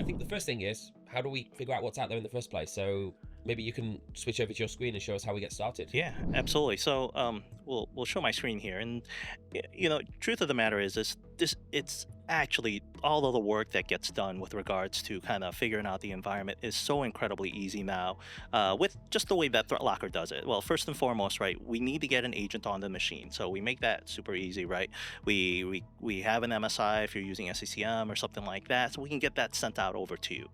think the first thing is, how do we figure out what's out there in the first place? So maybe you can switch over to your screen and show us how we get started. Yeah, absolutely. So we'll show my screen here, and truth of the matter is this it's actually all of the work that gets done with regards to kind of figuring out the environment is so incredibly easy now with just the way that ThreatLocker does it. Well, first and foremost, right, we need to get an agent on the machine, so we make that super easy, right? We have an MSI if you're using SCCM or something like that, so we can get that sent out over to you.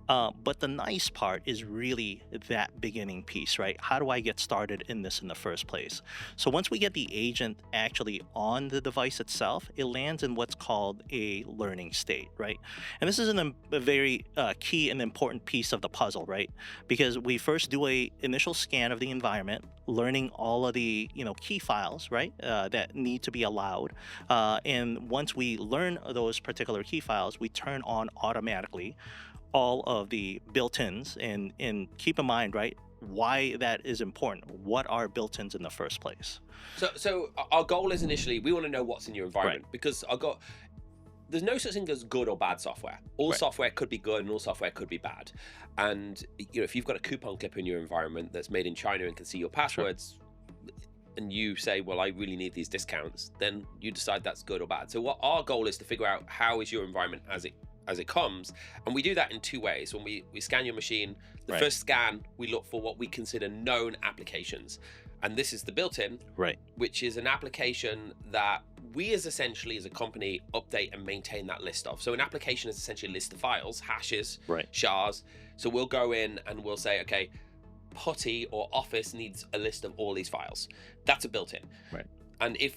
But the nice part is really that beginning piece, right? How do I get started in this in the first place? So once we get the agent actually on the device itself, it lands in what's called a learning state, right? And this is a very key and important piece of the puzzle, right? Because we first do a initial scan of the environment, learning all of the key files, right, that need to be allowed. And once we learn those particular key files, we turn on automatically all of the built-ins, and keep in mind, right, why that is important. What are built-ins in the first place? So our goal is initially we want to know what's in your environment, because there's no such thing as good or bad software. All software could be good and all software could be bad. And if you've got a coupon clip in your environment that's made in China and can see your passwords, and you say, well, I really need these discounts, then you decide that's good or bad. So what our goal is to figure out, how is your environment as it comes, and we do that in two ways. When we scan your machine, the first scan, we look for what we consider known applications, and this is the built-in, which is an application that we essentially as a company update and maintain that list of. So an application is essentially a list of files, hashes, shards. So we'll go in and we'll say, okay, Putty or Office needs a list of all these files. That's a built-in. And if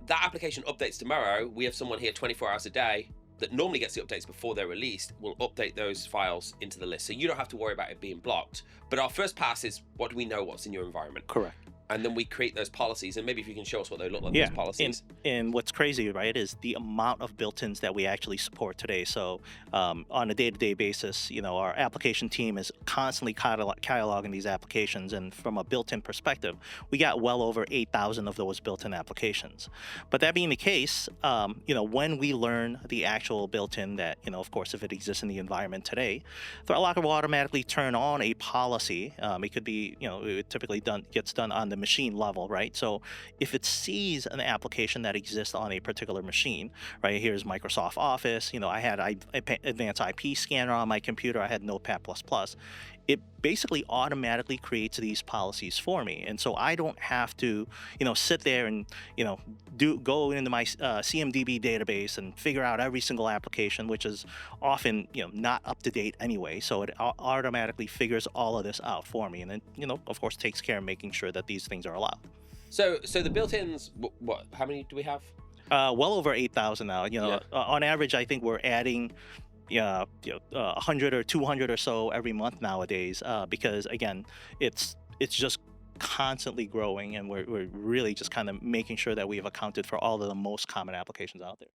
that application updates tomorrow, we have someone here 24 hours a day that normally gets the updates before they're released, will update those files into the list. So you don't have to worry about it being blocked. But our first pass is, what do we know what's in your environment? Correct. And then we create those policies, and maybe if you can show us what they look like, those policies. And what's crazy, right, is the amount of built-ins that we actually support today. So on a day-to-day basis, our application team is constantly cataloging these applications, and from a built-in perspective, we got well over 8,000 of those built-in applications. But that being the case, when we learn the actual built-in that, of course, if it exists in the environment today, ThreatLocker will automatically turn on a policy. It could be, it typically gets done on the machine level, right? So if it sees an application that exists on a particular machine, right? Here's Microsoft Office. I had advanced IP scanner on my computer. I had Notepad++. It basically automatically creates these policies for me, and so I don't have to, sit there and go into my CMDB database and figure out every single application, which is often not up to date anyway. So it automatically figures all of this out for me, and then of course takes care of making sure that these things are allowed. So the built-ins, what? How many do we have? Well over 8,000 now. On average, I think we're adding 100 or 200 or so every month nowadays, because again, it's just constantly growing, and we're really just kind of making sure that we've accounted for all of the most common applications out there.